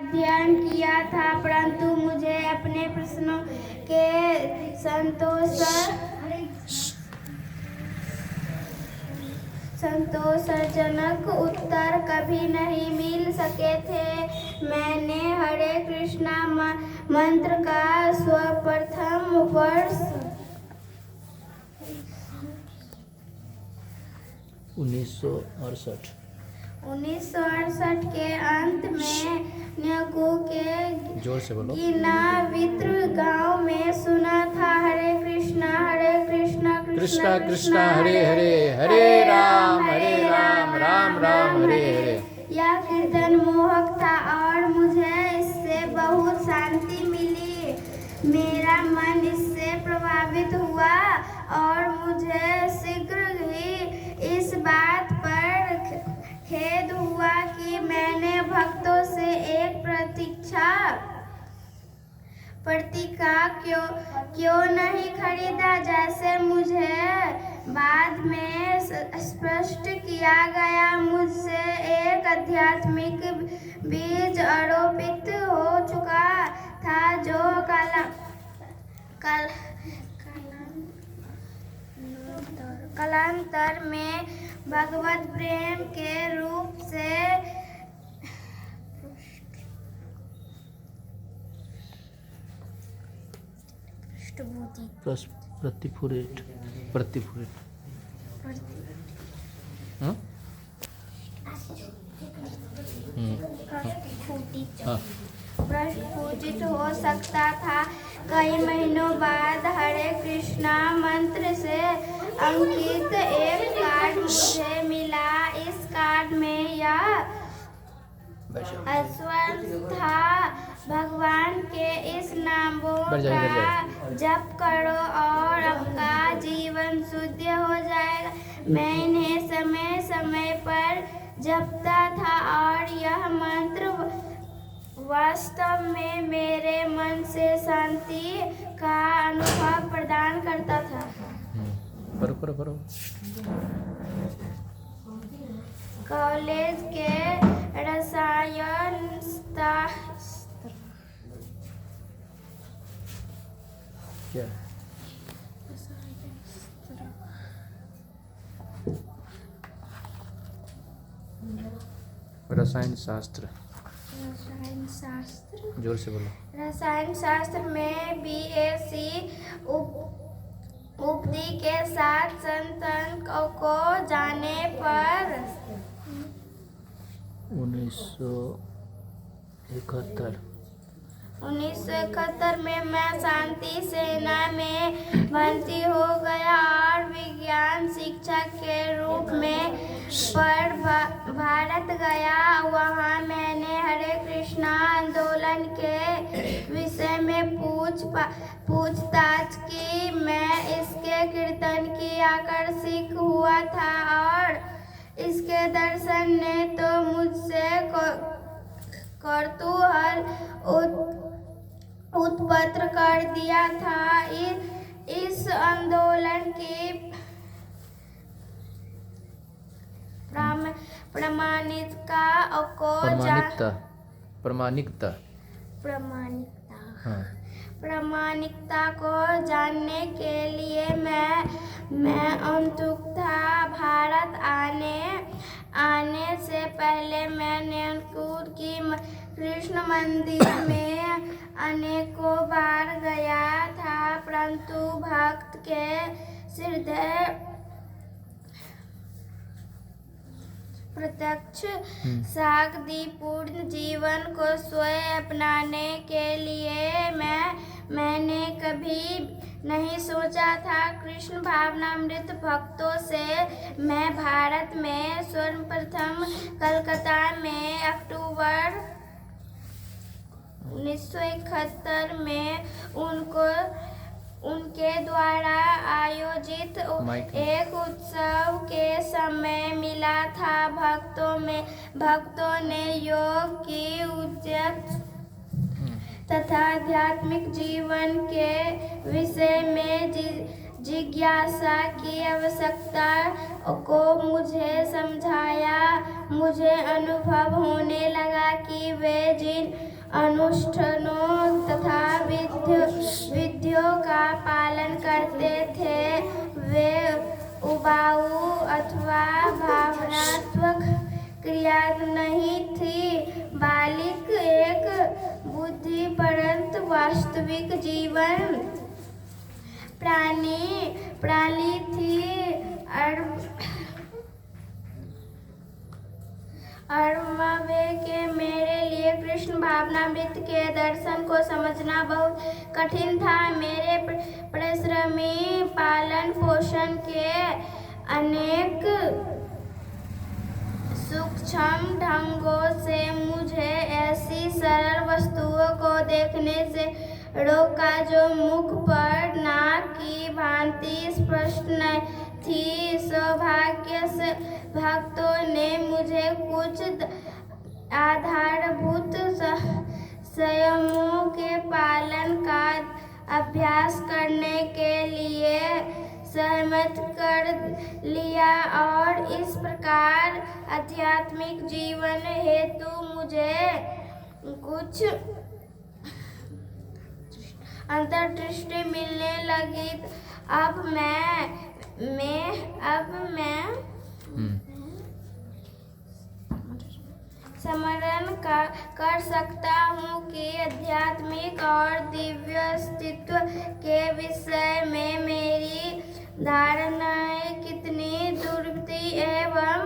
अध्ययन किया था, परंतु मुझे अपने प्रश्नों के संतोषजनक उत्तर कभी नहीं मिल सके थे। मैंने हरे कृष्णा मंत्र का सर्वप्रथम वर्ष 1968 के अंत में न्यकू के जोर से बोलो। गिनावित्र गांव में सुना था। हरे कृष्णा कृष्णा कृष्णा हरे हरे, हरे राम राम राम हरे हरे। यह कीर्तन मोहक था और मुझे इससे बहुत शांति मिली। मेरा मन इससे प्रभावित हुआ और मुझे शीघ्र ही इस बात पर खेद हुआ कि मैंने भक्तों से एक प्रतिका क्यों नहीं खरीदा। जैसे मुझे बाद में स्पष्ट किया गया, मुझसे एक आध्यात्मिक बीज आरोपित हो चुका था जो कालांतर में भगवत प्रेम के रूप से प्रतिफलित प्रस्फुटित हो सकता था। कई महीनों बाद हरे कृष्णा मंत्र से अंकित एक कार्ड मुझे मिला। इस कार्ड में यह आश्वासन था, भगवान के इस नामों का जप करो और आपका जीवन शुद्ध हो जाएगा। मैं इन्हें समय समय पर जपता था और यह मंत्र वास्तव में मेरे मन से शांति का अनुभव प्रदान करता था। बरो। कॉलेज के रसायन शास्त्र जोर से बोलो। रसायन शास्त्र में बीएससी उपाधि के साथ संतन को जाने पर 1971 में मैं शांति सेना में भर्ती हो गया और विज्ञान शिक्षक के रूप में भारत गया। वहाँ मैंने हरे कृष्णा आंदोलन के विषय में पूछताछ की। मैं इसके कीर्तन की आकर्षित हुआ था और इसके दर्शन ने तो मुझसे कौतूहल उत्पन्न कर दिया था। इस आंदोलन की प्रामाणिकता को जानने के लिए मैं उत्सुक था। भारत आने से पहले मैं न्यकू की कृष्ण मंदिर में अनेकों बार गया था, परंतु भक्त के हृदय प्रत्यक्ष शांतिपूर्ण जीवन को स्वयं अपनाने के लिए मैंने कभी नहीं सोचा था। कृष्ण भावनामृत भक्तों से मैं भारत में सर्वप्रथम कलकत्ता में अक्टूबर 1971 में उनके द्वारा आयोजित एक उत्सव के समय मिला था। भक्तों ने योग की उच्चता तथा आध्यात्मिक जीवन के विषय में जिज्ञासा की आवश्यकता को मुझे समझाया। मुझे अनुभव होने लगा कि वे जिन अनुष्ठानों तथा विधियों का पालन करते थे। वे उबाऊ अथवा भावनात्मक क्रिया नहीं थी। बालिक एक बुद्धि परंतु वास्तविक जीवन प्राणी थी। अरमावे के मेरे लिए कृष्ण भावनामृत के दर्शन को समझना बहुत कठिन था। मेरे परिश्रमी पालन पोषण के अनेक सूक्ष्म ढंगों से मुझे ऐसी सरल वस्तुओं को देखने से रोका जो मुख पर नाक की भांति स्पष्ट नहीं थी। सौभाग्य से भक्तों ने मुझे कुछ आधारभूत संयमों के पालन का अभ्यास करने के लिए सहमत कर लिया और इस प्रकार आध्यात्मिक जीवन हेतु मुझे कुछ अंतर्दृष्टि मिलने लगी। अब मैं स्मरण कर सकता हूँ कि आध्यात्मिक और दिव्य अस्तित्व के विषय में मेरी धारणाएं कितनी दुर्बल एवं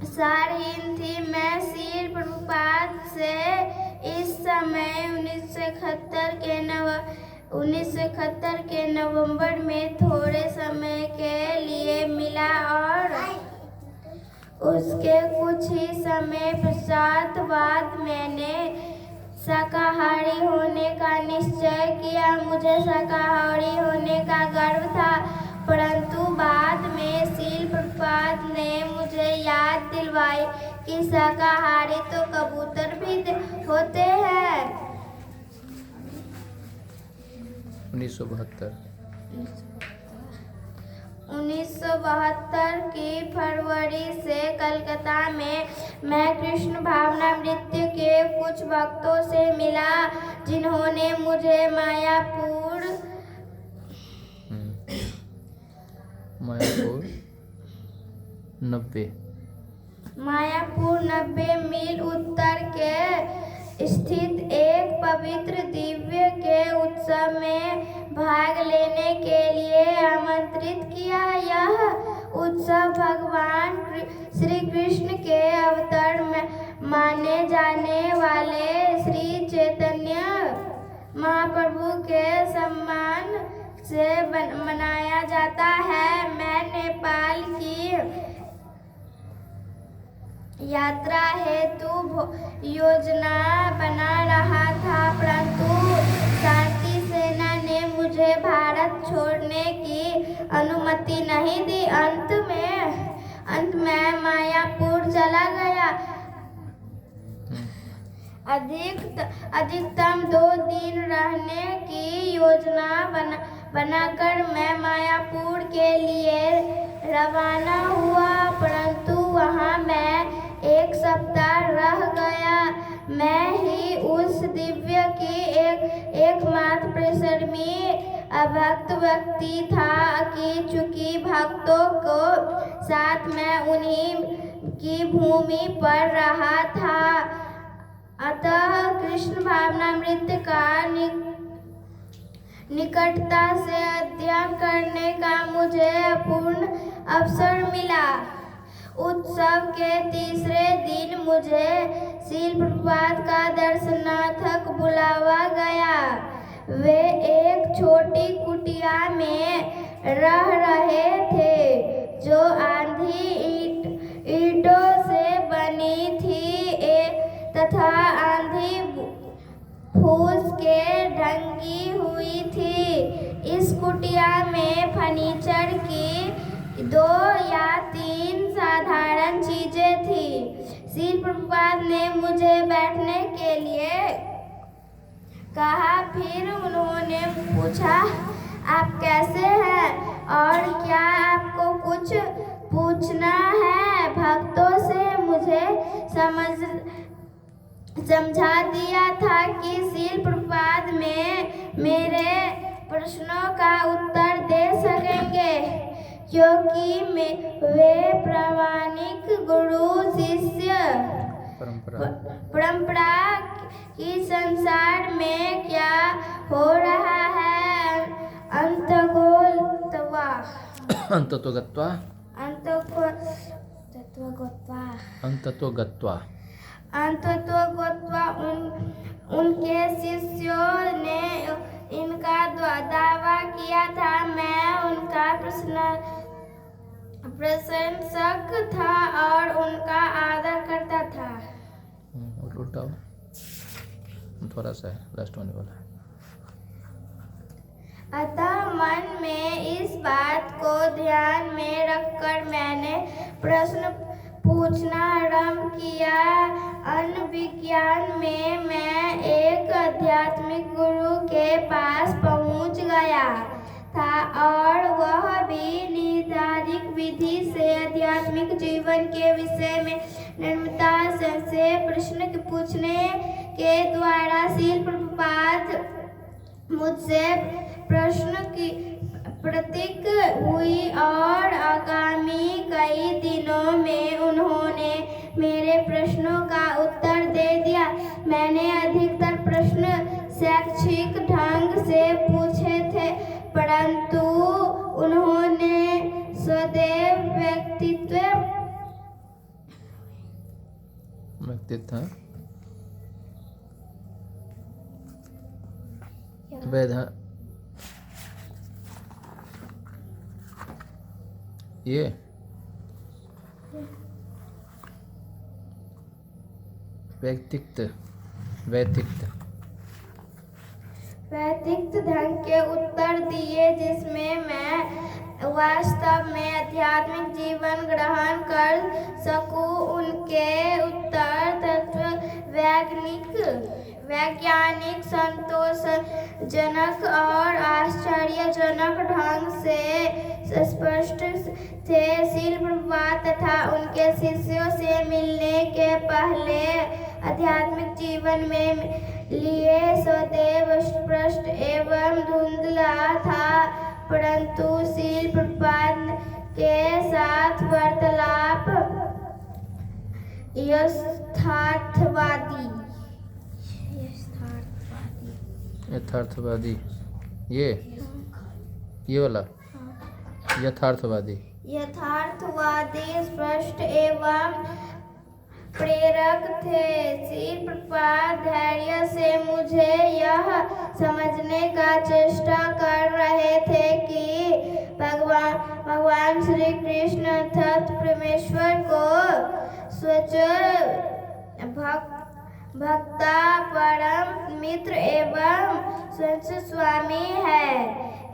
सारहीन थी। मैं श्रील प्रभुपाद से इस समय 1971 के नवंबर में थोड़े समय के लिए मिला और उसके कुछ ही समय पश्चात बाद मैंने शाकाहारी होने का निश्चय किया। मुझे शाकाहारी होने का गर्व था, परंतु बाद में श्रील प्रभुपाद ने मुझे याद दिलवाई कि शाकाहारी तो कबूतर भी होते हैं। 1972 की फरवरी से कलकत्ता में मैं कृष्ण भावनामृत के कुछ भक्तों से मिला जिन्होंने मुझे मायापुर 90 मील उत्तर के स्थित एक पवित्र दिव्य के उत्सव में भाग लेने के लिए आमंत्रित किया। यह उत्सव भगवान श्री कृष्ण के अवतार माने जाने वाले श्री चैतन्य महाप्रभु के सम्मान से मनाया जाता है। मैं नेपाल की यात्रा हेतु योजना बना रहा था, परंतु शांति सेना ने मुझे भारत छोड़ने की अनुमति नहीं दी। अंत में मायापुर चला गया। अधिकतम 2 दिन रहने की योजना बनाकर मैं मायापुर के लिए रवाना हुआ, परंतु वहां मैं 1 सप्ताह रह गया। मैं ही उस दिव्य की एकमात्र परिश्रमी अभक्त व्यक्ति था कि चूंकि भक्तों को साथ मैं उन्हीं की भूमि पर रहा था, अतः कृष्ण भावनामृत का निकटता से अध्ययन करने का मुझे अपूर्ण अवसर मिला। उत्सव के तीसरे दिन मुझे श्रील प्रभुपाद का दर्शनार्थक बुलावा गया। वे एक छोटी कुटिया में रह रहे थे जो आधी ईंटों से बनी थी तथा आधी फूस के ढंगी हुई थी। इस कुटिया में फर्नीचर की 2 या 3 साधारण चीजें थी। श्रील प्रभुपाद ने मुझे बैठने के लिए कहा। फिर उन्होंने पूछा, आप कैसे हैं और क्या आपको कुछ पूछना है? भक्तों से मुझे समझा दिया था कि श्रील प्रभुपाद में मेरे प्रश्नों का उत्तर दे सकेंगे, क्योंकि वे प्रामाणिक गुरु शिष्य परंपरा की संसार में क्या हो रहा है उनके शिष्यों ने इनका दावा किया था। मैं उनका प्रशंसक था और उनका आदर करता था। उल्टा थोड़ा सा है, लास्ट होने वाला है। अतः मन में इस बात को ध्यान में रखकर मैंने प्रश्न पूछना आरंभ किया। अनुविज्ञान में मैं एक आध्यात्मिक गुरु के पास पहुंच गया था और वह भी निर्धारित विधि से आध्यात्मिक जीवन के विषय में निर्ममता से प्रश्न पूछने के द्वारा श्रील प्रभुपाद मुझसे प्रश्न की प्रतीक हुई और आगामी कई दिनों में उन्होंने मेरे प्रश्नों का उत्तर दे दिया। मैंने अधिकतर प्रश्न शैक्षिक ढंग से पूछे थे, परंतु उन्होंने सदैव व्यक्तित्व ये वैदिक ढंग के उत्तर दिए, जिसमें मैं वास्तव में आध्यात्मिक जीवन ग्रहण कर सकूं। उनके उत्तर तत्व वैज्ञानिक संतोषजनक और आश्चर्यजनक ढंग से स्पष्ट थे। श्रील प्रभुपाद तथा उनके शिष्यों से मिलने के पहले आध्यात्मिक जीवन में लिए सदैव स्पष्ट एवं धुंधला था, परंतु श्रील प्रभुपाद के साथ वार्तालाप यथार्थवादी ये वाला यथार्थवादी स्पष्ट एवं प्रेरक थे। श्रील प्रभुपाद धैर्य से मुझे यह समझने का चेष्टा कर रहे थे कि भगवान श्री कृष्ण अर्थात परमेश्वर को स्वच्छ भक्ता परम मित्र एवं स्वच्छ स्वामी है।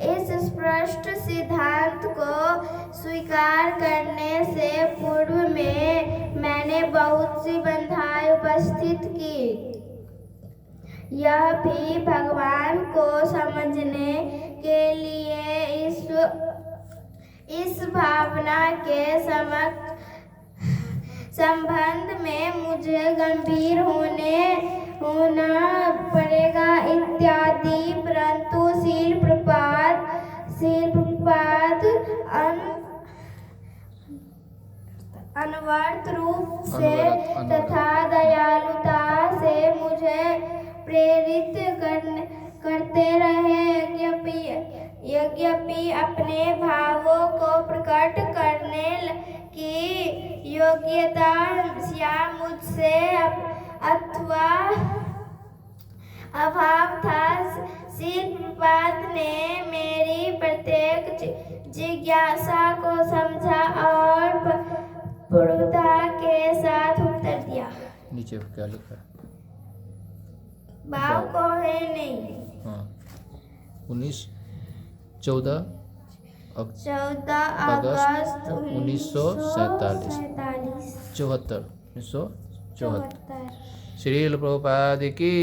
इस स्पष्ट सिद्धांत को स्वीकार करने से पूर्व में मैंने बहुत सी बाधाएं उपस्थित की। यह भी भगवान को समझने के लिए इस भावना के संबंध में मुझे गंभीर होना पड़ेगा इत्यादि, परंतु श्रील प्रभुपाद अनवरत रूप से तथा दयालुता से मुझे प्रेरित करते रहे। यद्यपि अपने भावों को प्रकट करने की योग्यता या मुझसे अथवा अभाव था, श्रील प्रभुपाद ने मेरी प्रत्येक जिज्ञासा को समझा और पूर्णता के साथ उत्तर दिया। नीचे क्या लिखा है? भाव को है नहीं। 14 अगस्त 1947 1974 श्रील प्रभुपाद की